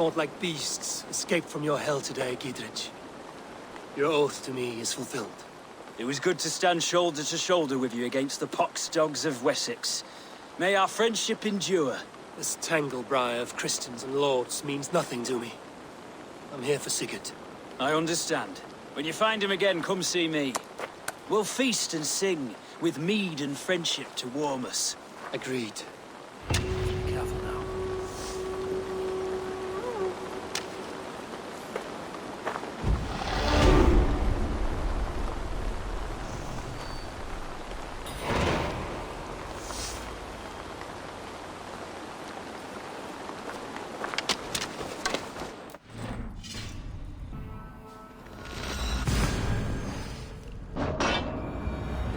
fought like beasts escaped from your hell today, Gidrich. Your oath to me is fulfilled. It was good to stand shoulder to shoulder with you against the pox dogs of Wessex. May our friendship endure. This tangle-briar of Christians and lords means nothing to me. I'm here for Sigurd. I understand. When you find him again, come see me. We'll feast and sing, with mead and friendship to warm us. Agreed. Careful now.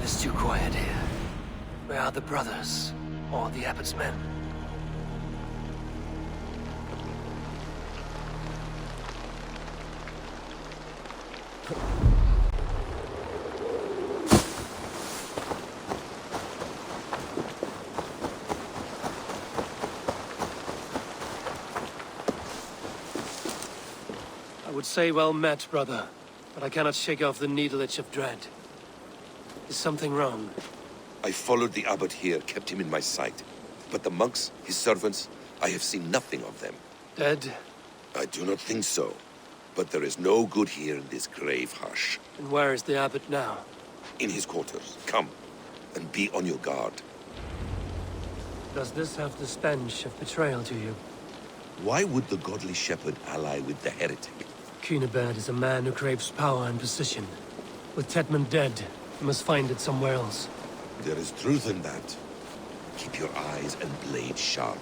It's too quiet here. Where are the brothers? Or the abbot's men? I would say well met, brother, but I cannot shake off the needle itch of dread. Is something wrong? I followed the abbot here, kept him in my sight. But the monks, his servants, I have seen nothing of them. Dead? I do not think so. But there is no good here in this grave hush. And where is the abbot now? In his quarters. Come, and be on your guard. Does this have the stench of betrayal to you? Why would the godly shepherd ally with the heretic? Cunibert is a man who craves power and position. With Tetman dead, he must find it somewhere else. There is truth in that. Keep your eyes and blade sharp.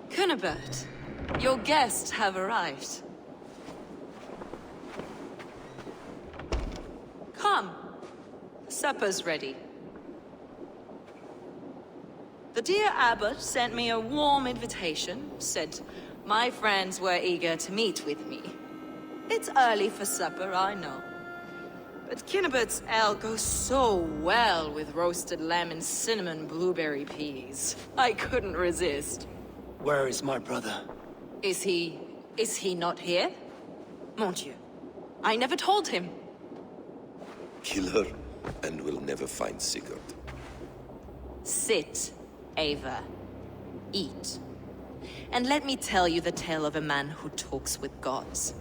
Cunibert, your guests have arrived. Come. Supper's ready. The dear abbot sent me a warm invitation, said my friends were eager to meet with me. It's early for supper, I know. But Cunibert's ale goes so well with roasted lamb and cinnamon blueberry peas. I couldn't resist. Where is my brother? Is he not here? Mon Dieu. I never told him. Kill her, and we'll never find Sigurd. Sit, Eivor. Eat. And let me tell you the tale of a man who talks with gods.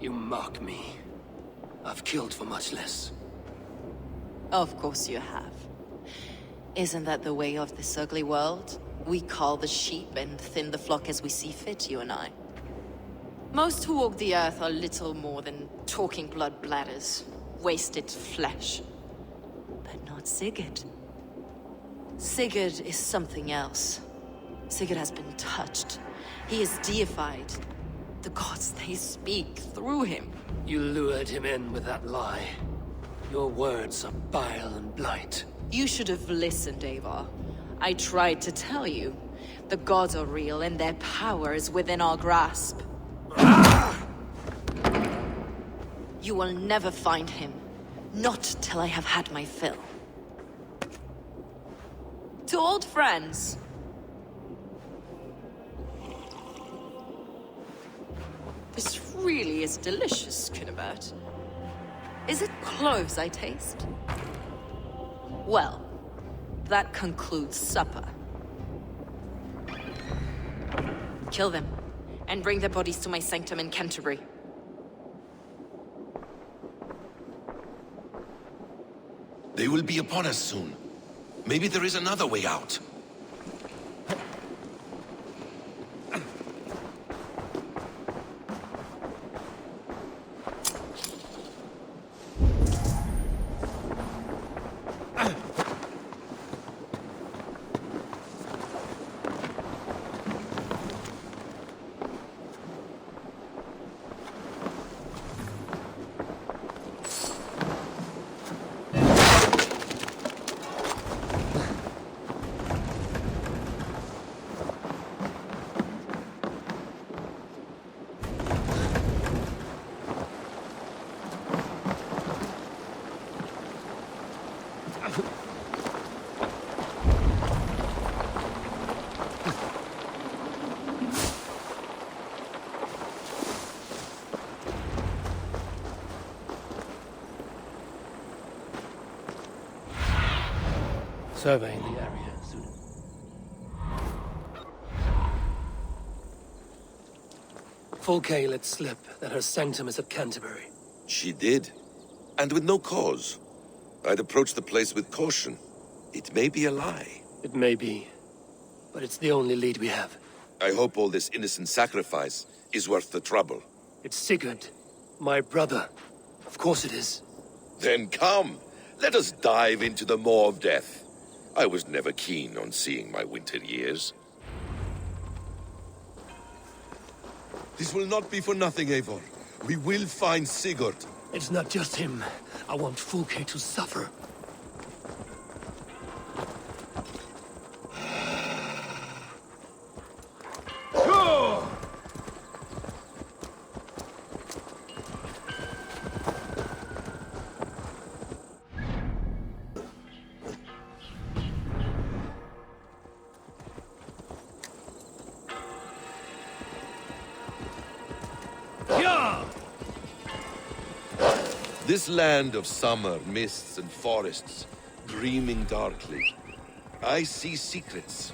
You mock me. I've killed for much less. Of course you have. Isn't that the way of this ugly world? We cull the sheep and thin the flock as we see fit, you and I. Most who walk the earth are little more than talking blood bladders. Wasted flesh. But not Sigurd. Sigurd is something else. Sigurd has been touched. He is deified. The gods, they speak through him. You lured him in with that lie. Your words are bile and blight. You should have listened, Eivor. I tried to tell you. The gods are real and their power is within our grasp. You will never find him. Not till I have had my fill. To old friends. This really is delicious, Cunibert. Is it cloves I taste? Well, that concludes supper. Kill them, and bring their bodies to my sanctum in Canterbury. They will be upon us soon. Maybe there is another way out. surveying the area. Fulke let slip that her sanctum is at Canterbury. She did. And with no cause. I'd approach the place with caution. It may be a lie. It may be, but it's the only lead we have. I hope all this innocent sacrifice is worth the trouble. It's Sigurd, my brother. Of course it is. Then come, let us dive into the maw of death. I was never keen on seeing my winter years. This will not be for nothing, Eivor. We will find Sigurd. It's not just him. I want Fulke to suffer. This land of summer, mists and forests, dreaming darkly. I see secrets,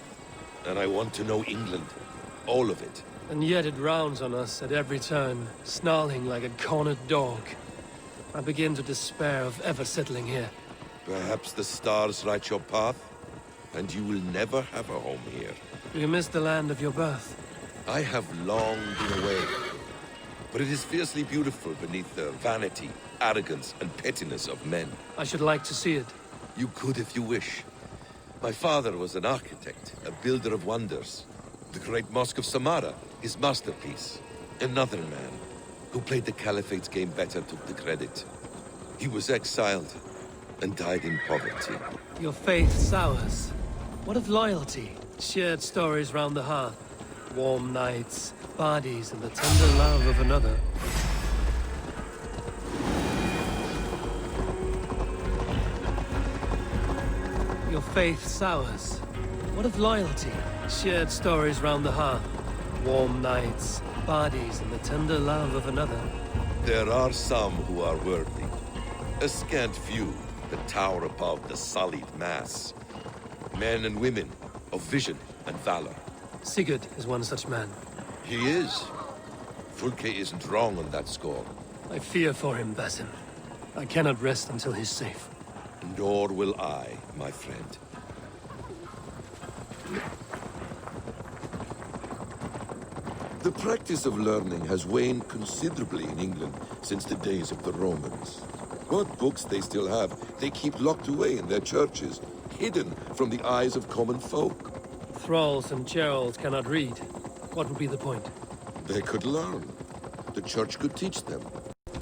and I want to know England. All of it. And yet it rounds on us at every turn, snarling like a cornered dog. I begin to despair of ever settling here. Perhaps the stars write your path, and you will never have a home here. Do you miss the land of your birth? I have long been away, but it is fiercely beautiful beneath the vanity, arrogance, and pettiness of men. I should like to see it. You could if you wish. My father was an architect, a builder of wonders. The great Mosque of Samarra, his masterpiece. Another man, who played the Caliphate's game better, took the credit. He was exiled, and died in poverty. Your faith sours. What of loyalty? Shared stories round the hearth. Warm nights, parties, and the tender love of another. Your faith sours. What of loyalty? Shared stories round the hearth. Warm nights, parties, and the tender love of another. There are some who are worthy. A scant few that tower above the sullied mass. Men and women of vision and valor. Sigurd is one such man. He is. Fulke isn't wrong on that score. I fear for him, Basim. I cannot rest until he's safe. Nor will I, my friend. The practice of learning has waned considerably in England since the days of the Romans. What books they still have, they keep locked away in their churches, hidden from the eyes of common folk. Thralls and Geralds cannot read. What would be the point? They could learn. The church could teach them.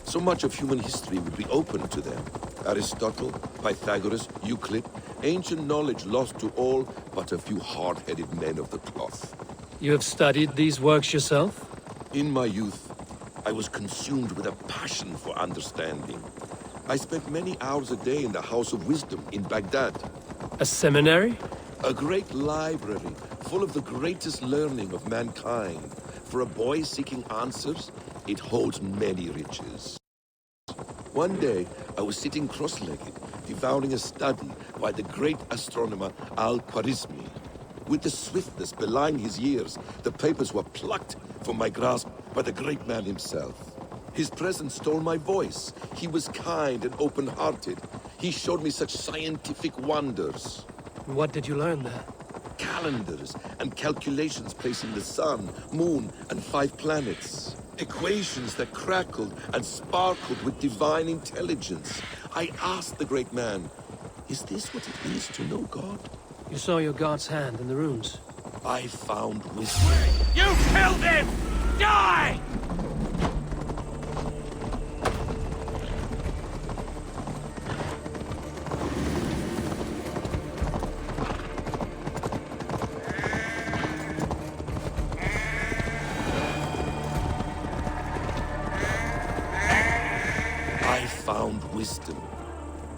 So much of human history would be open to them. Aristotle, Pythagoras, Euclid, ancient knowledge lost to all but a few hard-headed men of the cloth. You have studied these works yourself? In my youth, I was consumed with a passion for understanding. I spent many hours a day in the House of Wisdom in Baghdad. A seminary? A great library full of the greatest learning of mankind. For a boy seeking answers, it holds many riches. One day, I was sitting cross-legged, devouring a study by the great astronomer Al-Khwarizmi. With the swiftness belying his years, the papers were plucked from my grasp by the great man himself. His presence stole my voice. He was kind and open-hearted. He showed me such scientific wonders. What did you learn there? Calendars and calculations placing the sun, moon, and 5 planets. Equations that crackled and sparkled with divine intelligence. I asked the great man, is this what it is to know God? You saw your god's hand in the runes. I found wisdom. You killed him! Die! I found wisdom,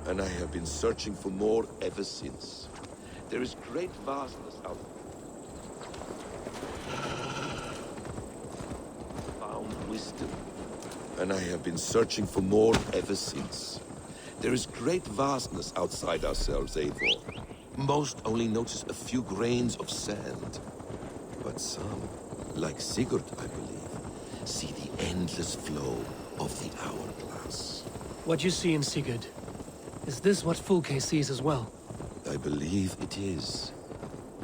and I have been searching for more ever since. There is great vastness out there. Found wisdom, and I have been searching for more ever since. There is great vastness outside ourselves, Eivor. Most only notice a few grains of sand. But some, like Sigurd, I believe, see the endless flow of the hourglass. What you see in Sigurd, is this what Fulke sees as well? I believe it is.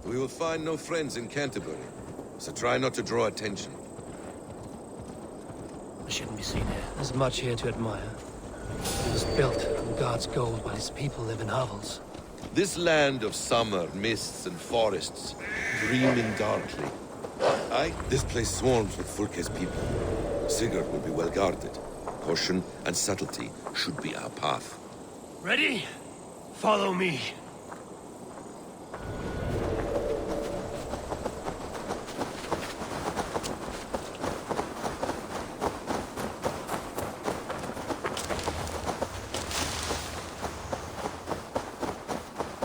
We will find no friends in Canterbury, so try not to draw attention. I shouldn't be seen here. There's much here to admire. It was built from God's gold while his people live in hovels. This land of summer, mists and forests, dreaming darkly. Aye, this place swarms with Fulke's people. Sigurd will be well guarded. Caution and subtlety should be our path. Ready? Follow me.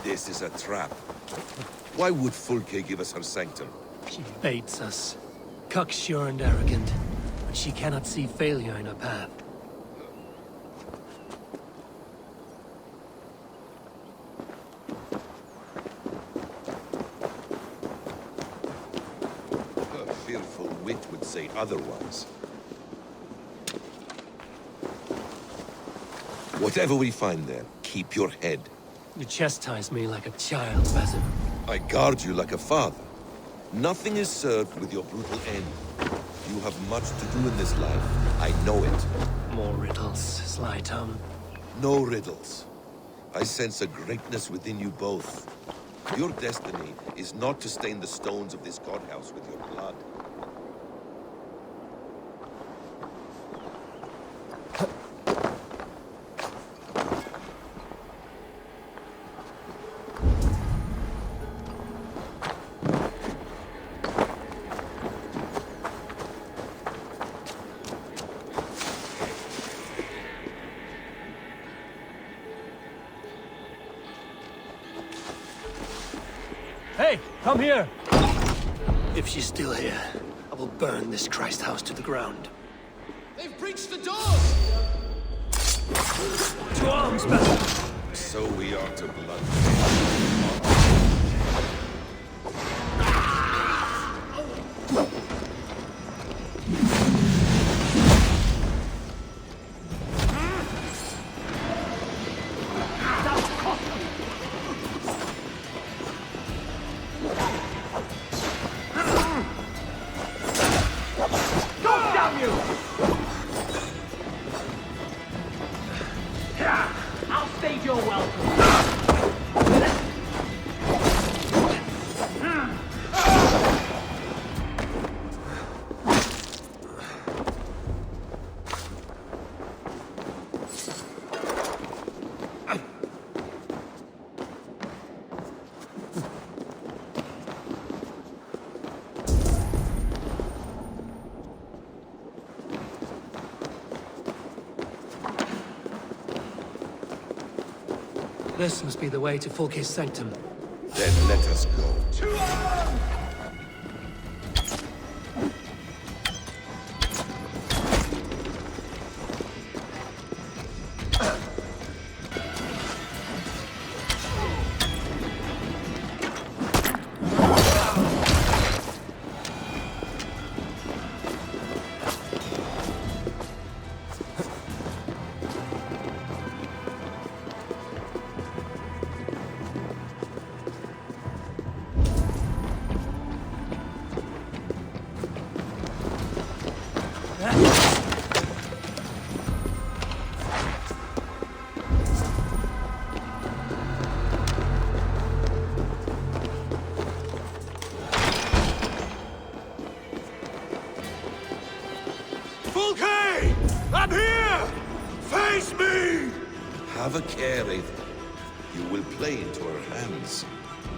This is a trap. Why would Fulke give us her sanctum? She baits us. Cocksure and arrogant. But she cannot see failure in her path. Her fearful wit would say otherwise. Whatever we find there, keep your head. You chastise me like a child, Basim. I guard you like a father. Nothing is served with your brutal end. You have much to do in this life. I know it. More riddles, sly tongue. No riddles. I sense a greatness within you both. Your destiny is not to stain the stones of this godhouse with your blood. Hey, come here! If she's still here, I will burn this Christ house to the ground. They've breached the doors! To arms, Basim! So we are to blood. I'll stage your welcome. This must be the way to Fulke's sanctum. Then let us go. Fulke! I'm here! Face me! Have a care, Eivor. You will play into her hands.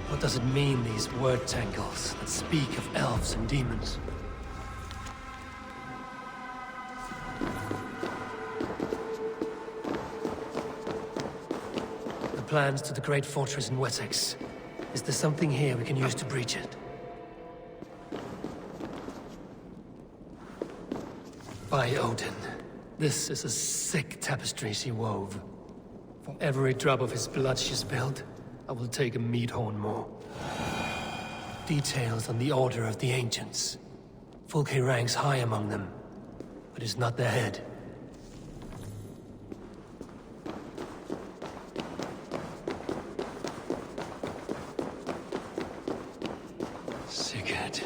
What does it mean, these word tangles that speak of elves and demons? The plans to the great fortress in Wessex. Is there something here we can use to breach it? By Odin, this is a sick tapestry she wove. For every drop of his blood she spilled, I will take a meat horn more. Details on the Order of the Ancients. Fulke ranks high among them, but is not their head. Sigurd.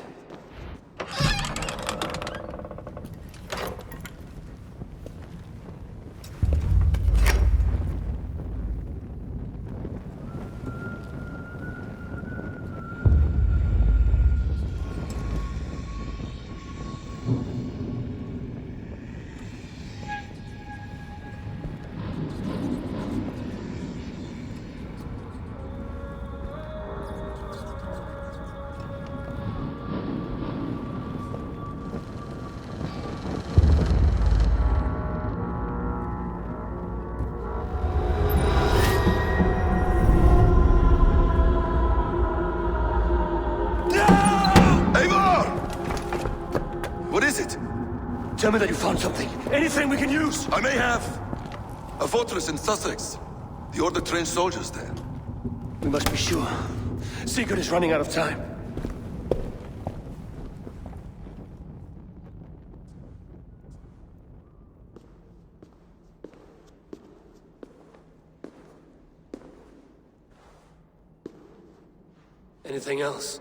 Tell me that you found something. Anything we can use! I may have. A fortress in Sussex. The Order trained soldiers there. We must be sure. Sigurd is running out of time. Anything else?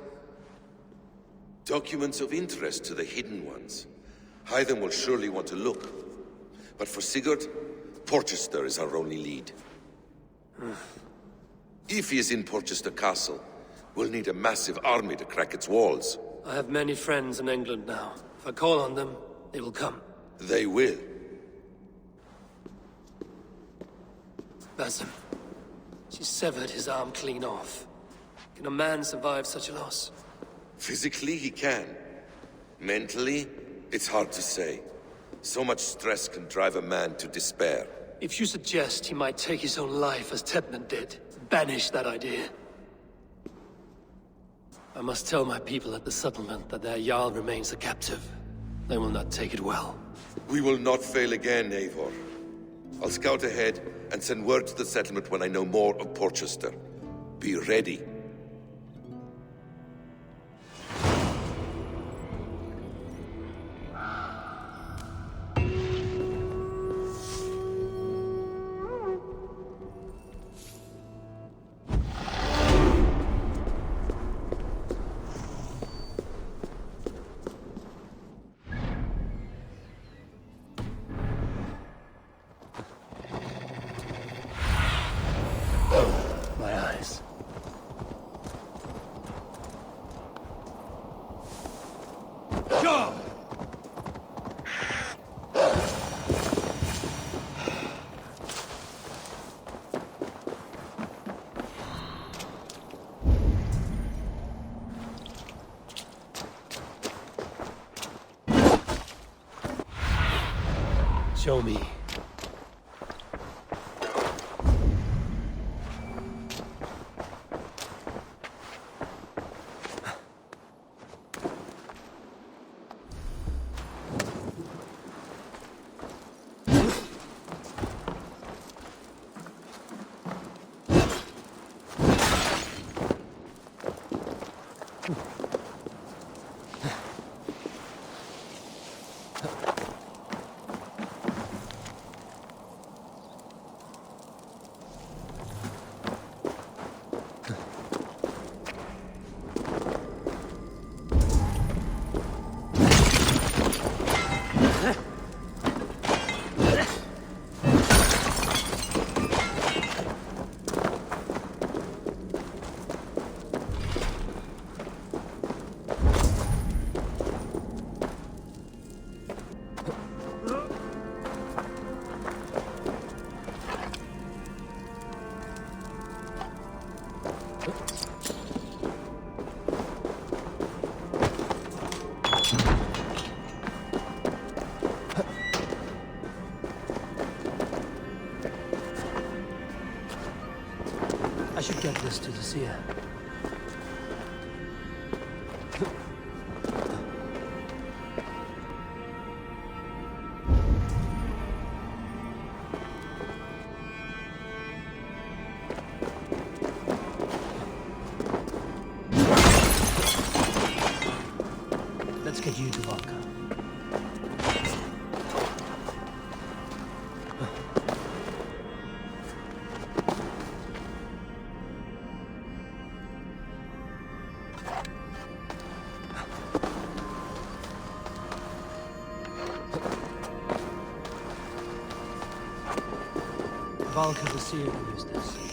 Documents of interest to the Hidden Ones. Hythen will surely want to look. But for Sigurd, Porchester is our only lead. If he is in Porchester Castle, we'll need a massive army to crack its walls. I have many friends in England now. If I call on them, they will come. They will. Basim. She severed his arm clean off. Can a man survive such a loss? Physically, he can. Mentally, it's hard to say. So much stress can drive a man to despair. If you suggest he might take his own life as Tebman did, banish that idea. I must tell my people at the settlement that their Jarl remains a captive. They will not take it well. We will not fail again, Eivor. I'll scout ahead and send word to the settlement when I know more of Porchester. Be ready. Show me. I should get this to the seer. Let's get you to Valka. Valka the Seer used this.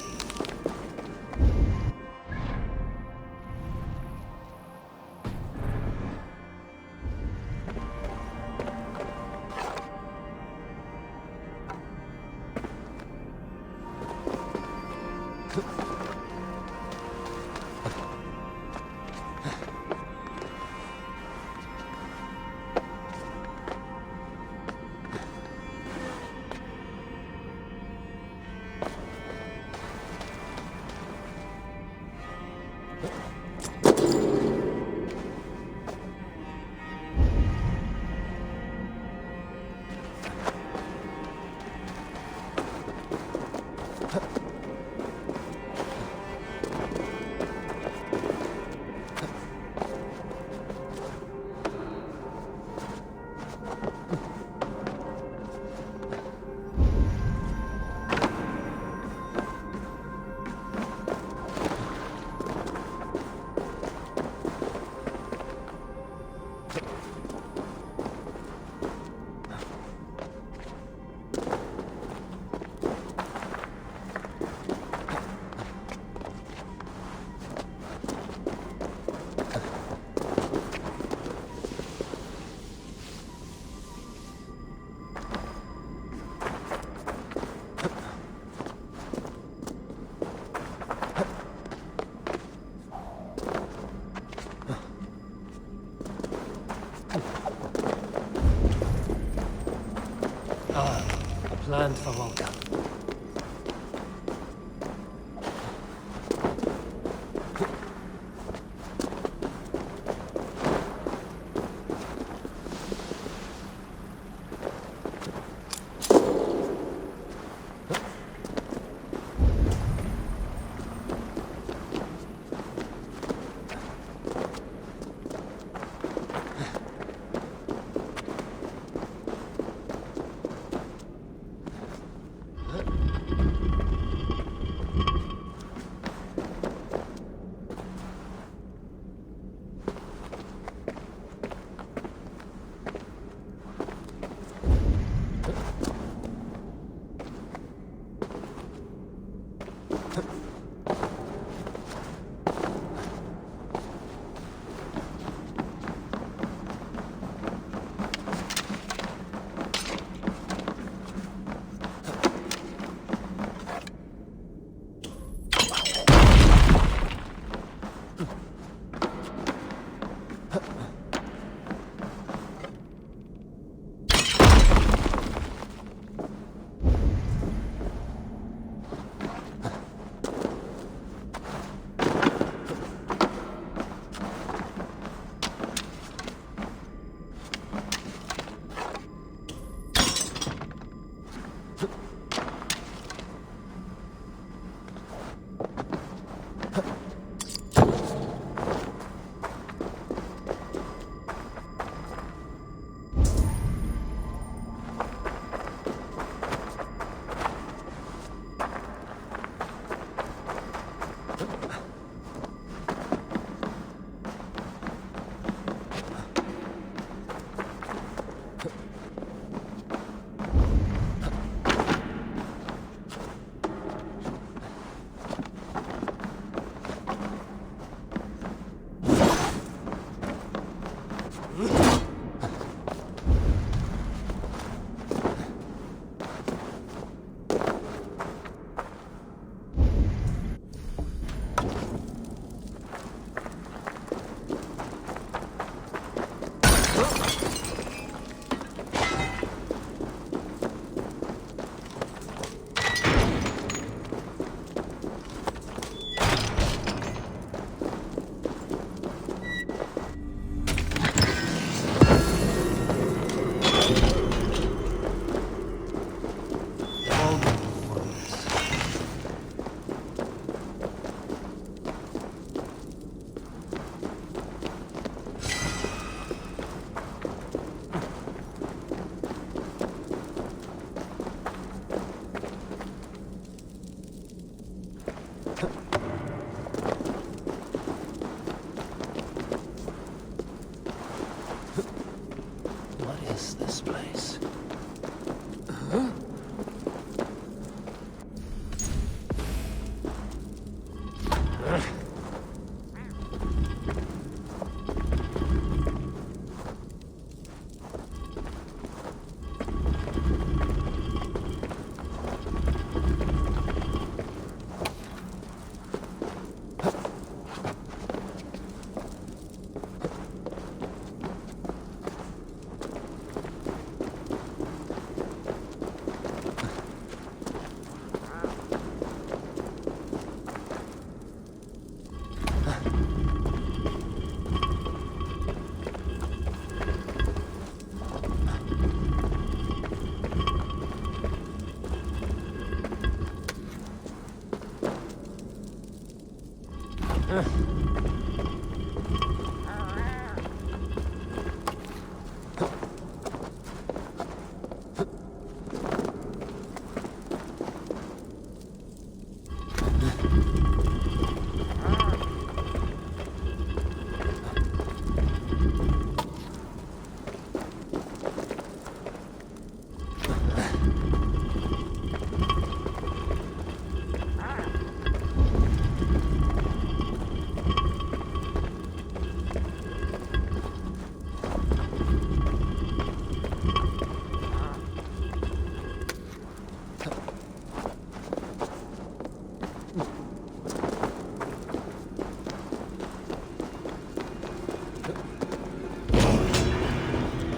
Land for Valka.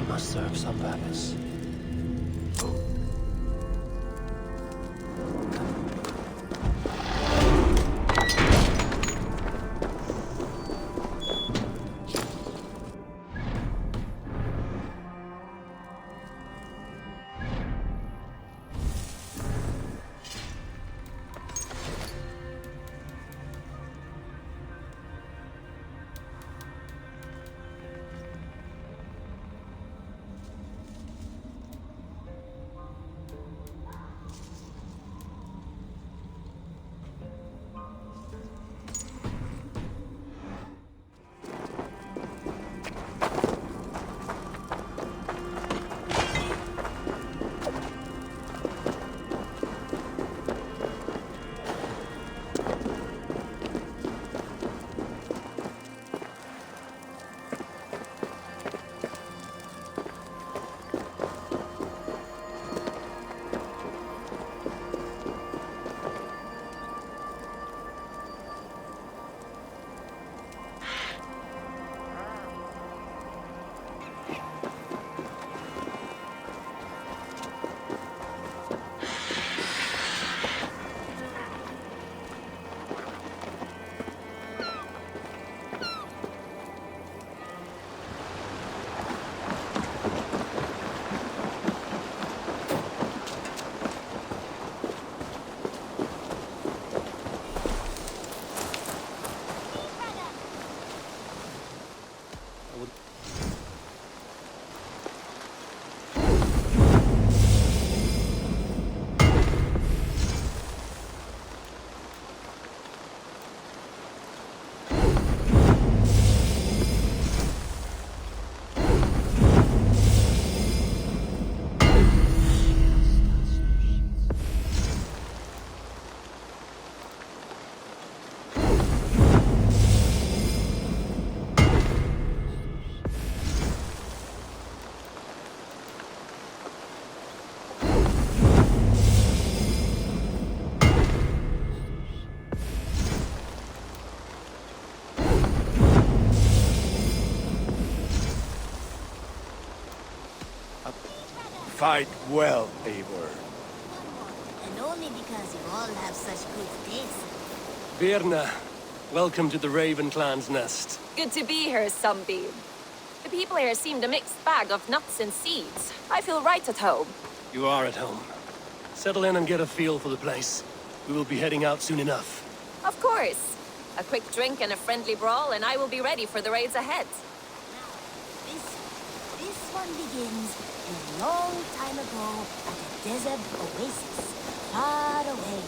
Must serve some purpose. Fight well, Eivor. And only because you all have such good taste. Birna, welcome to the Raven Clan's nest. Good to be here, Sunbeam. The people here seemed a mixed bag of nuts and seeds. I feel right at home. You are at home. Settle in and get a feel for the place. We will be heading out soon enough. Of course. A quick drink and a friendly brawl, and I will be ready for the raids ahead. This one begins a long time ago at a desert oasis, far away.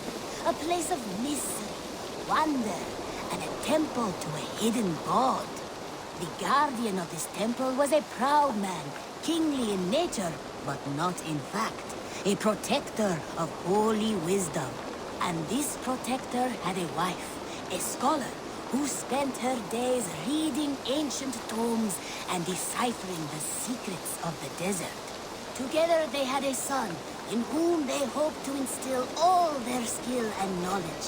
A place of mystery, wonder, and a temple to a hidden god. The guardian of this temple was a proud man, kingly in nature, but not in fact. A protector of holy wisdom. And this protector had a wife, a scholar, who spent her days reading ancient tomes and deciphering the secrets of the desert. Together they had a son, in whom they hoped to instill all their skill and knowledge.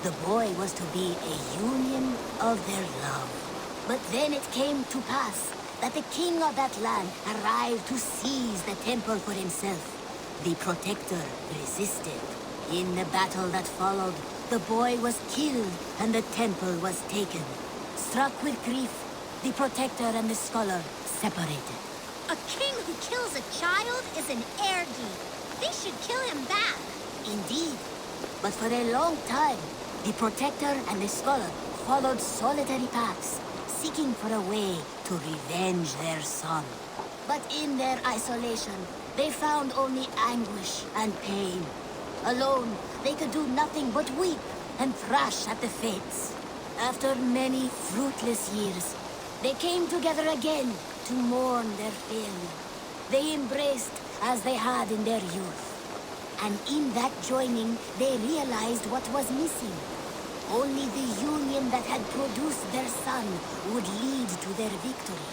The boy was to be a union of their love. But then it came to pass that the king of that land arrived to seize the temple for himself. The protector resisted. In the battle that followed, the boy was killed and the temple was taken. Struck with grief, the protector and the scholar separated. A king who kills a child is an heir-gi. They should kill him back. Indeed. But for a long time, the protector and the scholar followed solitary paths, seeking for a way to revenge their son. But in their isolation, they found only anguish and pain. Alone, they could do nothing but weep and thrash at the fates. After many fruitless years, they came together again to mourn their failure. They embraced as they had in their youth. And in that joining, they realized what was missing. Only the union that had produced their son would lead to their victory.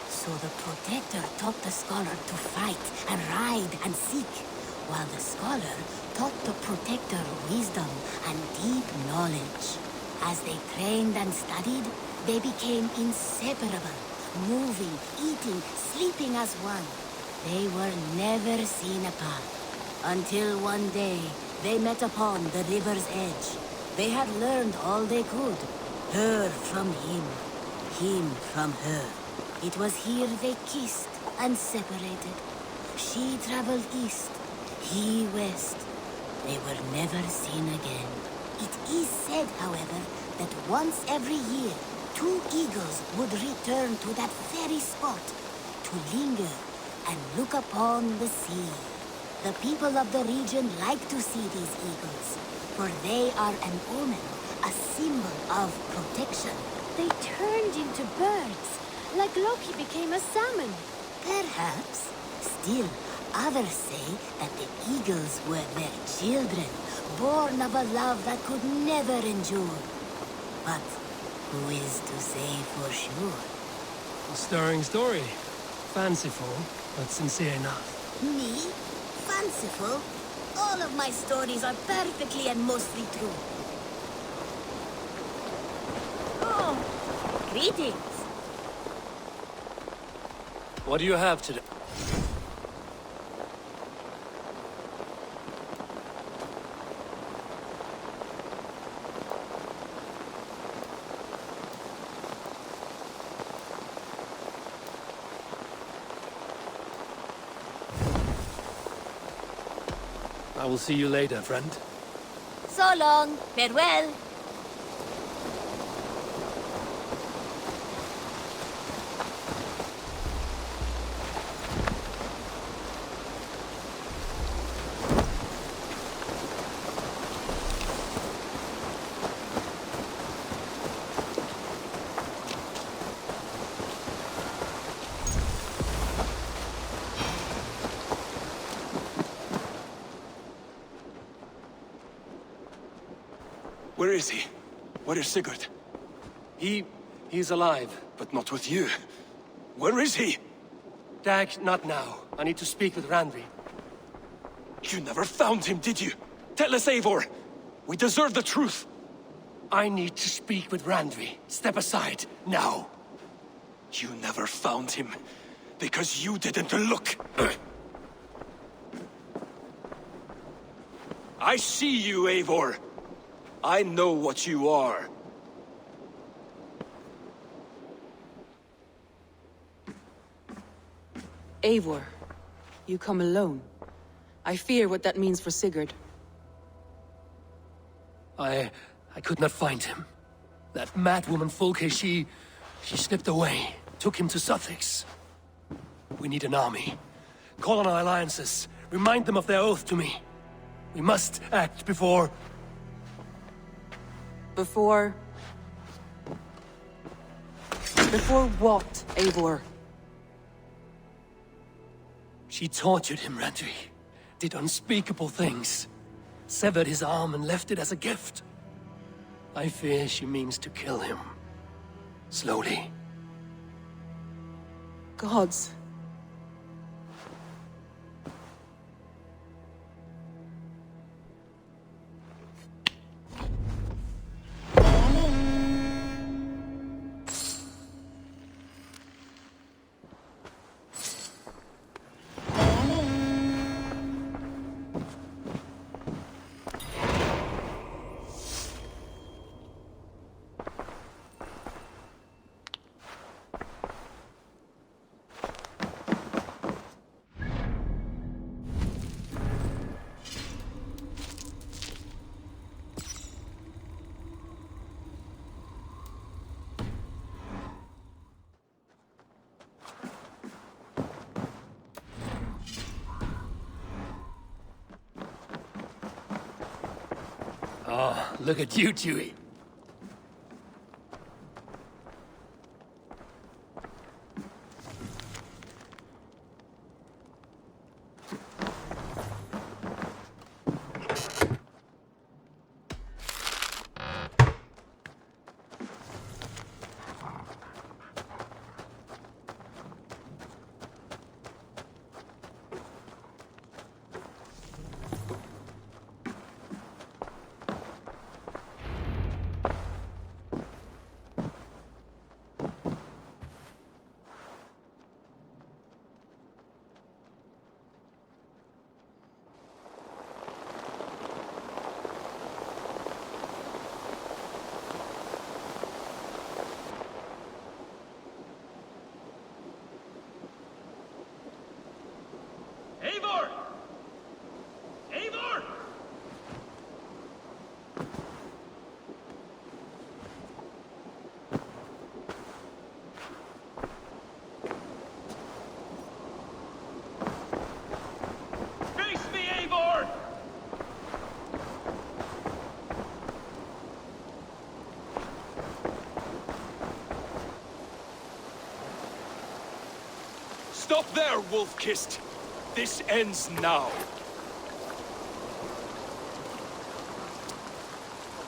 So the Protector taught the Scholar to fight and ride and seek, while the Scholar taught the Protector wisdom and deep knowledge. As they trained and studied, they became inseparable, moving, eating, sleeping as one. They were never seen apart, until one day they met upon the river's edge. They had learned all they could, her from him from her. It was here they kissed and separated. She traveled east, he west. They were never seen again. It is said, however, that once every year, 2 eagles would return to that very spot to linger and look upon the sea. The people of the region like to see these eagles, for they are an omen, a symbol of protection. They turned into birds, like Loki became a salmon. Perhaps. Still, others say that the eagles were their children, born of a love that could never endure. But who is to say for sure? A stirring story. Fanciful, but sincere enough. Me? Fanciful? All of my stories are perfectly and mostly true. Oh, greetings. What do you have today? I will see you later, friend. So long. Farewell. Where is he? Where is Sigurd? He's alive. But not with you. Where is he? Dag, not now. I need to speak with Randvi. You never found him, did you? Tell us, Eivor! We deserve the truth! I need to speak with Randvi. Step aside, now. You never found him, because you didn't look. I see you, Eivor. I know what you are. Eivor, you come alone. I fear what that means for Sigurd. I could not find him. That madwoman Folke, she slipped away, took him to Sussex. We need an army. Call on our alliances, remind them of their oath to me. We must act before... Before what, Eivor? She tortured him, Randvi. Did unspeakable things. Severed his arm and left it as a gift. I fear she means to kill him. Slowly. Gods. Oh, look at you, Dewey. Eivor! Eivor! Face me, Eivor! Stop there, wolf-kissed! This ends now.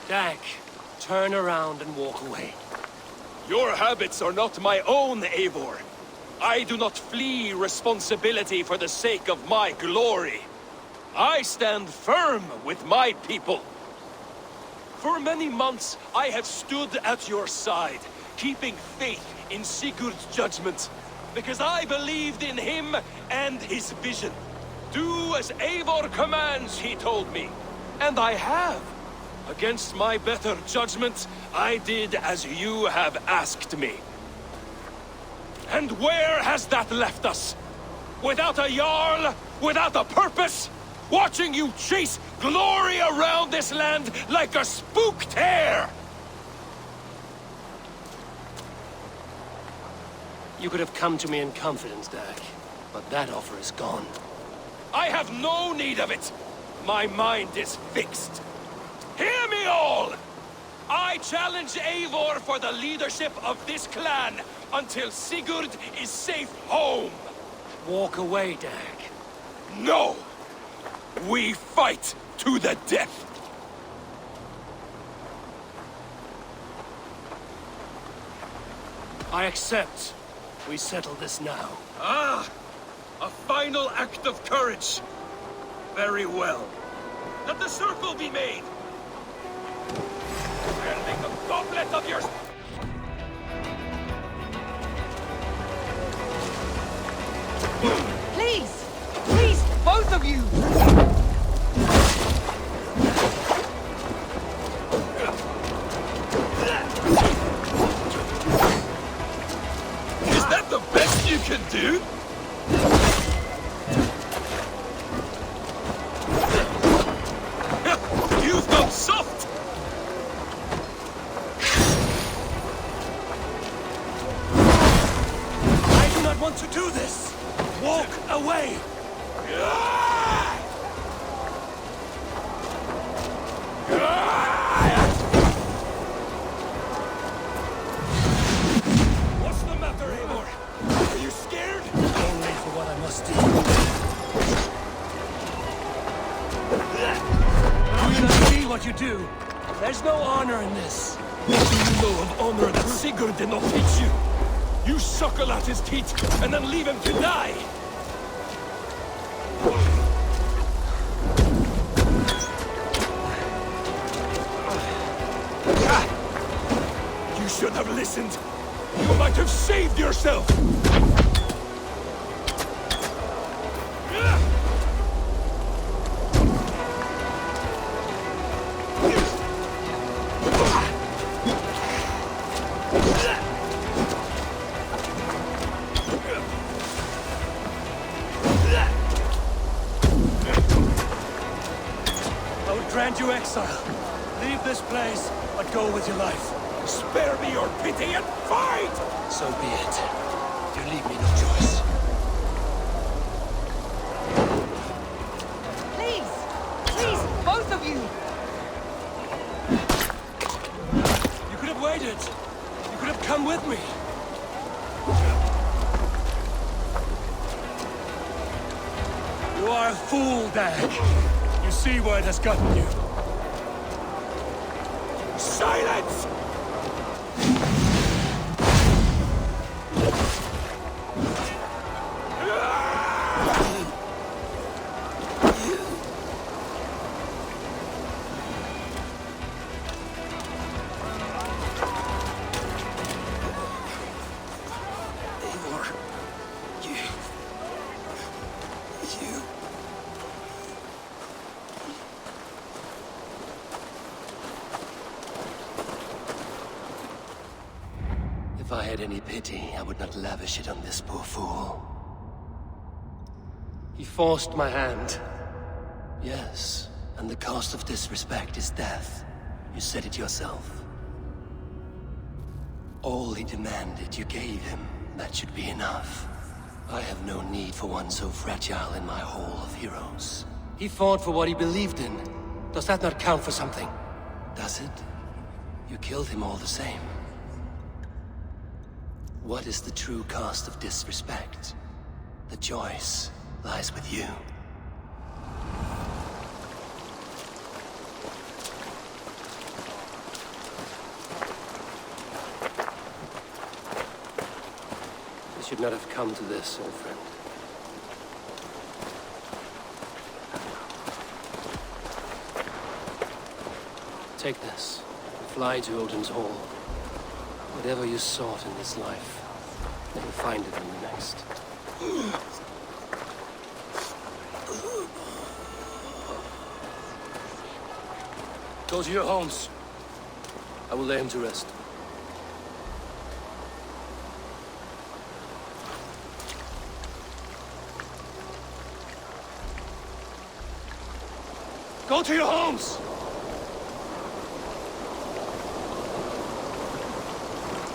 Dag, turn around and walk away. Your habits are not my own, Eivor. I do not flee responsibility for the sake of my glory. I stand firm with my people. For many months, I have stood at your side, keeping faith in Sigurd's judgment. Because I believed in him and his vision. Do as Eivor commands, he told me. And I have. Against my better judgment, I did as you have asked me. And where has that left us? Without a Jarl? Without a purpose? Watching you chase glory around this land like a spooked hare! You could have come to me in confidence, Dag, but that offer is gone. I have no need of it! My mind is fixed. Hear me all! I challenge Eivor for the leadership of this clan until Sigurd is safe home! Walk away, Dag. No! We fight to the death! I accept. We settle this now. Ah! A final act of courage! Very well. Let the circle be made! I'll make a goblet of yours! Please! Please, both of you! Is that the best you can do? You've gone soft! I do not want to do this! Walk away! What's the matter, Eivor? Are you scared? Only for what I must do. Do you not see what you do? There's no honor in this. What do you know of honor that Sigurd did not teach you? You suckle at his teeth and then leave him to die! You should have listened! You might have saved yourself! I would grant you exile. Leave this place, but go with your life. Spare me your pity and fight! So be it. You leave me no choice. Please! Please, both of you! waited. You could have come with me. You are a fool, Dag. You see where it has gotten you. Silence! If I had any pity, I would not lavish it on this poor fool. He forced my hand. Yes, and the cost of disrespect is death. You said it yourself. All he demanded, you gave him. That should be enough. I have no need for one so fragile in my hall of heroes. He fought for what he believed in. Does that not count for something? Does it? You killed him all the same. What is the true cost of disrespect? The choice lies with you. It should not have come to this, old friend. Take this, and fly to Odin's Hall. Whatever you sought in this life, you will find it in the next. Go to your homes. I will lay him to rest. Go to your homes!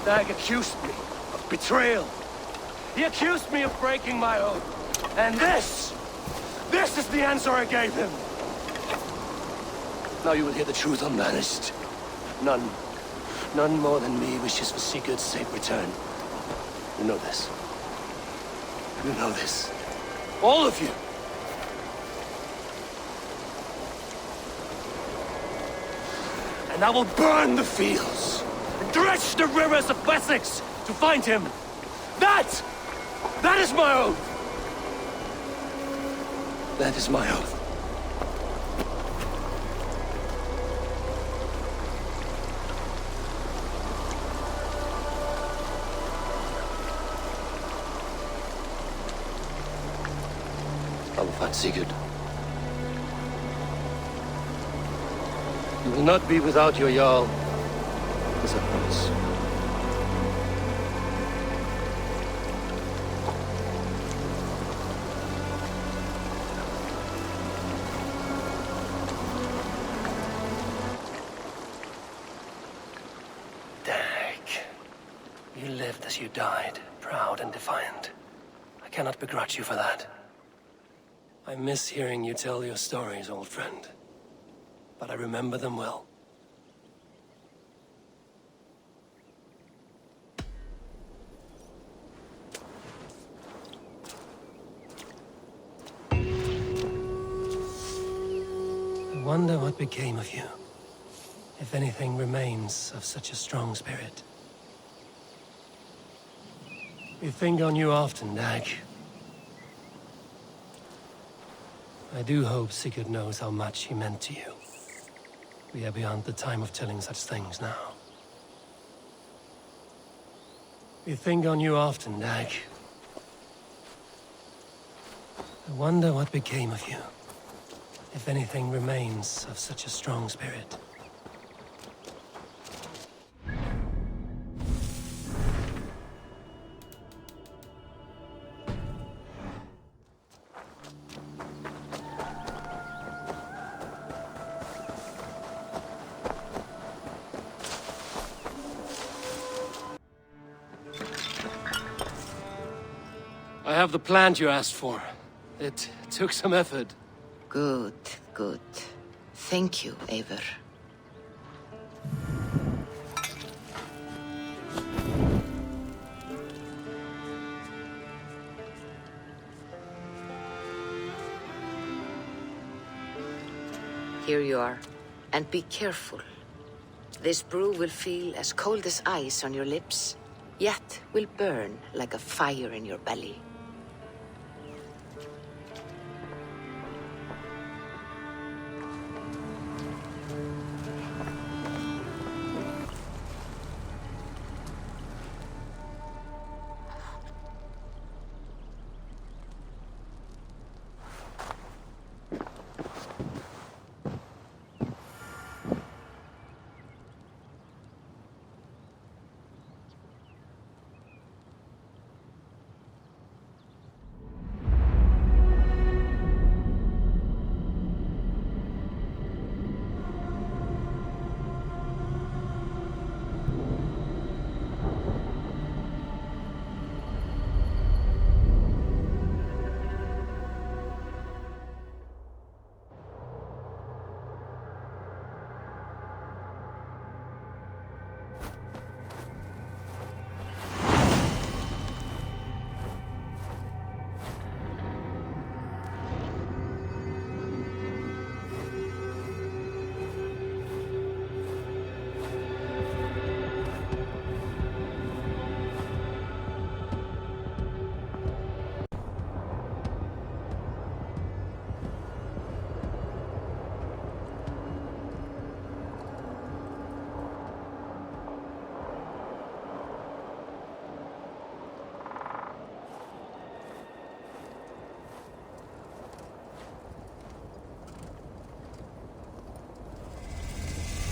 Dag accused me of betrayal. He accused me of breaking my oath. And this is the answer I gave him. Now you will hear the truth unbanished. None more than me wishes for Sigurd's safe return. You know this. You know this. All of you. And I will burn the fields. Dredge the rivers of Wessex to find him. That is my oath. That is my oath. I will find Sigurd. You will not be without your Jarl. As I promise. Dag. You lived as you died, proud and defiant. I cannot begrudge you for that. I miss hearing you tell your stories, old friend. But I remember them well. I wonder what became of you, if anything remains of such a strong spirit. We think on you often, Dag. I do hope Sigurd knows how much he meant to you. We are beyond the time of telling such things now. We think on you often, Dag. I wonder what became of you. If anything remains of such a strong spirit. I have the plant you asked for. It took some effort. Good, good. Thank you, Eivor. Here you are. And be careful. This brew will feel as cold as ice on your lips, yet will burn like a fire in your belly.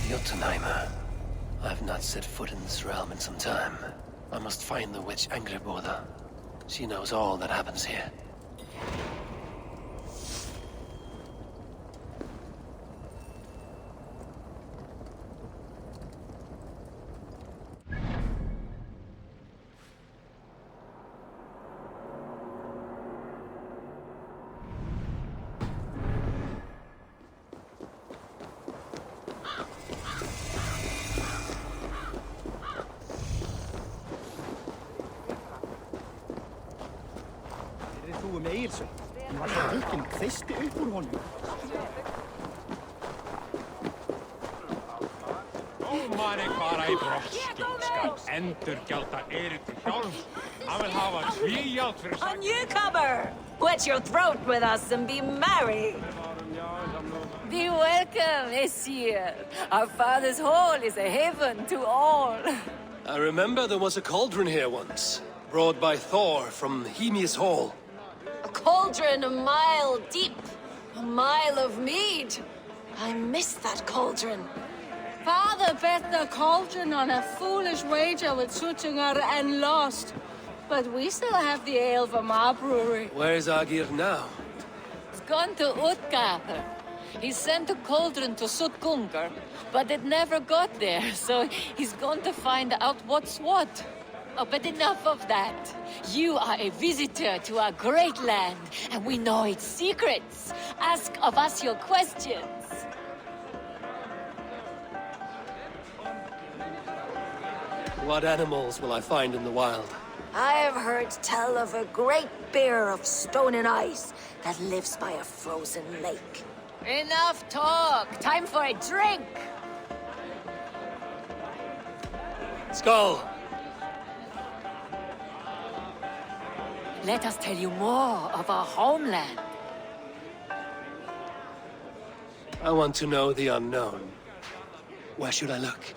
Jotunheimer. I've not set foot in this realm in some time. I must find the witch Angrboda. She knows all that happens here. Hann var svo drukkinn, kreisti upp úr honum. Dómari fara í brottskjól skal endurgjalda erindi hjálms. Hann vil hafa tvígjald fyrir A newcomer! Wet your throat with us and be merry! Be welcome, Messieurs. Our father's hall is a haven to all. I remember there was a cauldron here once, brought by Thor from Hymia's hall. A cauldron a mile deep, a mile of mead. I miss that cauldron. Father bet the cauldron on a foolish wager with Suttungr and lost. But we still have the ale from our brewery. Where's Agir now? He's gone to Utgarður. He sent a cauldron to Suttungr, but it never got there, so he's gone to find out what's what. Oh, but enough of that. You are a visitor to our great land, and we know its secrets. Ask of us your questions. What animals will I find in the wild? I have heard tell of a great bear of stone and ice that lives by a frozen lake. Enough talk. Time for a drink. Skull! Let us tell you more of our homeland. I want to know the unknown. Where should I look?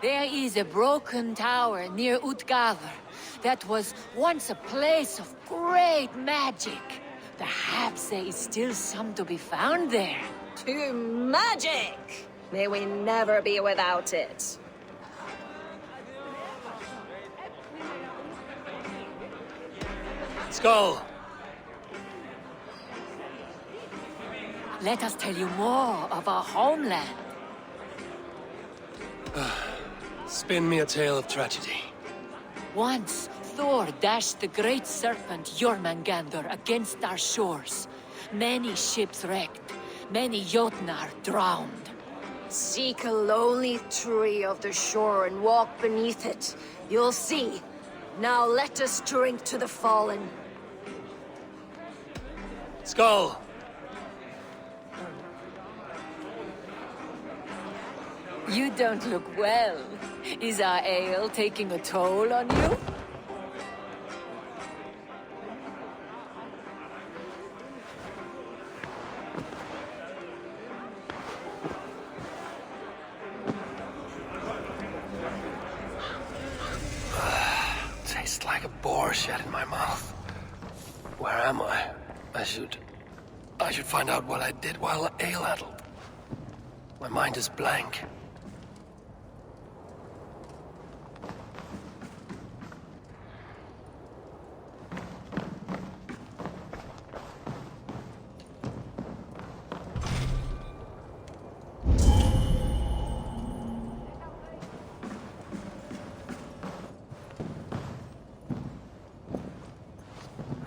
There is a broken tower near Utgarður that was once a place of great magic. Perhaps there is still some to be found there. To magic! May we never be without it. Skull! Let us tell you more of our homeland. Spin me a tale of tragedy. Once, Thor dashed the great serpent Jormungandr against our shores. Many ships wrecked, many Jotnar drowned. Seek a lonely tree of the shore and walk beneath it. You'll see. Now let us drink to the fallen. Skull! You don't look well. Is our ale taking a toll on you? Tastes like a boar shed in my mouth. Where am I? I should find out what I did while ale-addled. My mind is blank.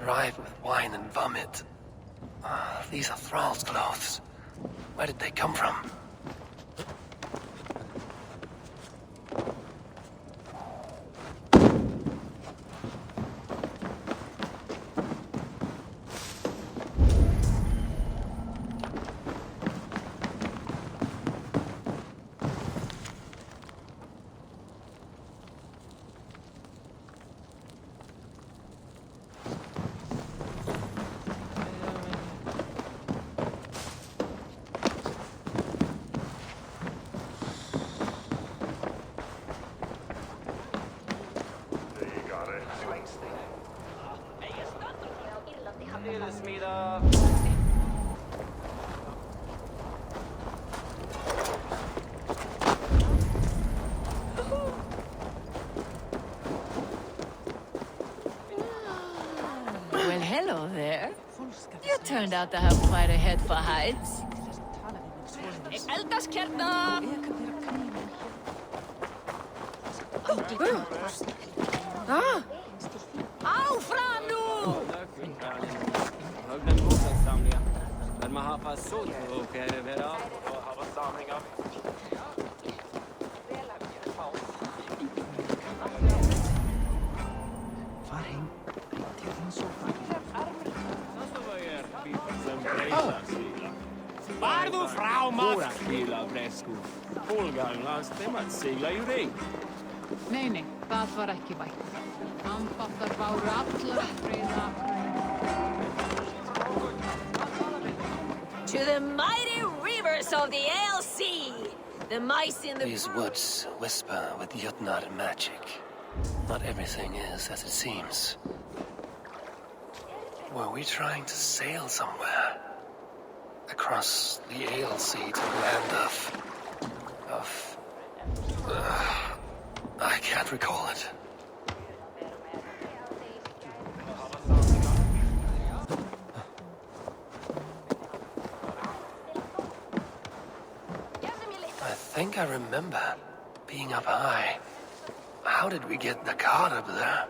Ripe with wine and vomit. These are thralls' clothes. Where did they come from? Well, hello there. You turned out to have quite a head for hides. Eldaskerna! Ah! Aufram nu! Högden bostadssamlingar. Men man har passat och överallt och har samlingar. Vardu fraumat! Kuurakiila bresku. Bulgarialaiset emät seglar ju ring. Nej, það var ekki vægt. Ambáttar báru allar friða. To the mighty rivers of the Ale Sea! The mice in the... These woods whisper with Jotnar magic. Not everything is as it seems. Were we trying to sail somewhere? Across the Ale Sea to the land of... I can't recall it. I think I remember being up high. How did we get the cart up there?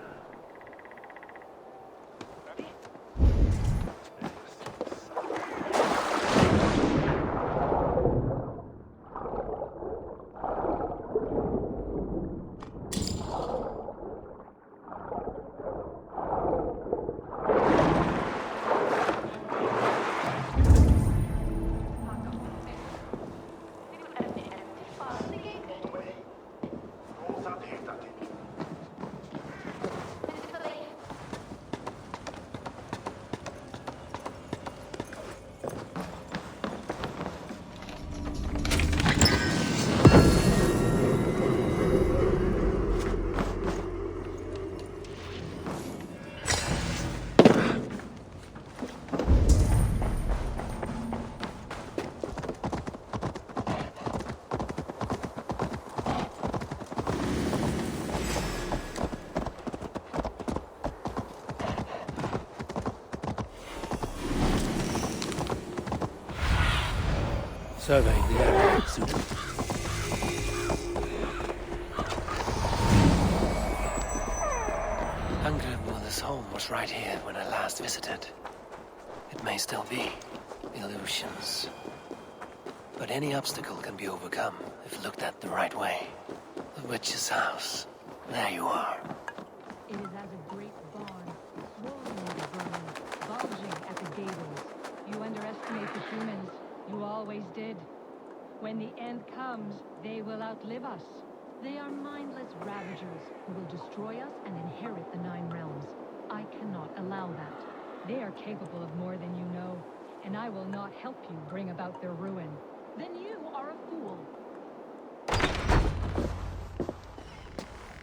Surveying the area soon. Angrenmother's home was right here when I last visited. It may still be illusions. But any obstacle can be overcome if looked at the right way. The witch's house. There you are. It is as a great barn, swollen with vermin, bulging at the gables. You underestimate the humans. You always did. When the end comes, they will outlive us. They are mindless ravagers who will destroy us and inherit the Nine Realms. I cannot allow that. They are capable of more than you know, and I will not help you bring about their ruin. Then you are a fool.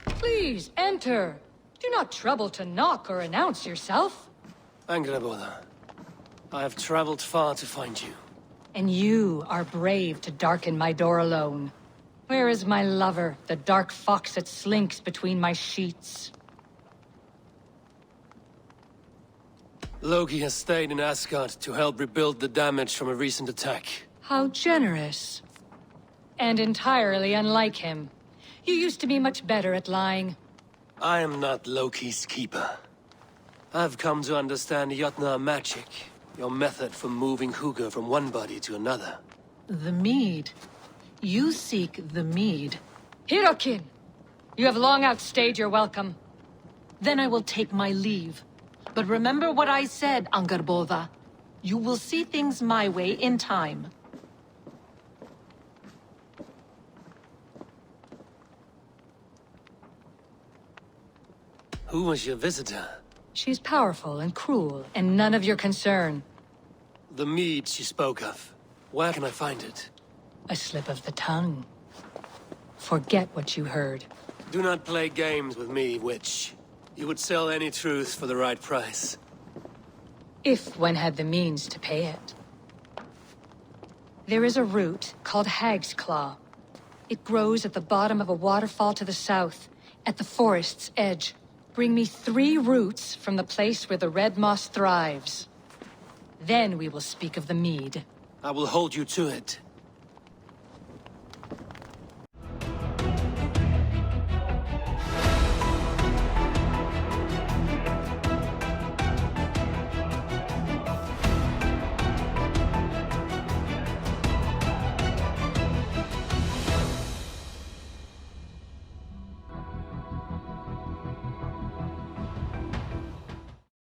Please, enter. Do not trouble to knock or announce yourself. Angreboda, I have traveled far to find you. And you are brave to darken my door alone. Where is my lover, the dark fox that slinks between my sheets? Loki has stayed in Asgard to help rebuild the damage from a recent attack. How generous. And entirely unlike him. You used to be much better at lying. I am not Loki's keeper. I've come to understand Jotnar magic, your method for moving Hugr from one body to another. The mead. You seek the mead. Hirokin! You have long outstayed your welcome. Then I will take my leave. But remember what I said, Angrboda. You will see things my way in time. Who was your visitor? She's powerful and cruel, and none of your concern. The mead she spoke of. Where can I find it? A slip of the tongue. Forget what you heard. Do not play games with me, witch. You would sell any truth for the right price. If one had the means to pay it. There is a root called Hag's Claw. It grows at the bottom of a waterfall to the south, at the forest's edge. Bring me 3 roots from the place where the red moss thrives. Then we will speak of the mead. I will hold you to it.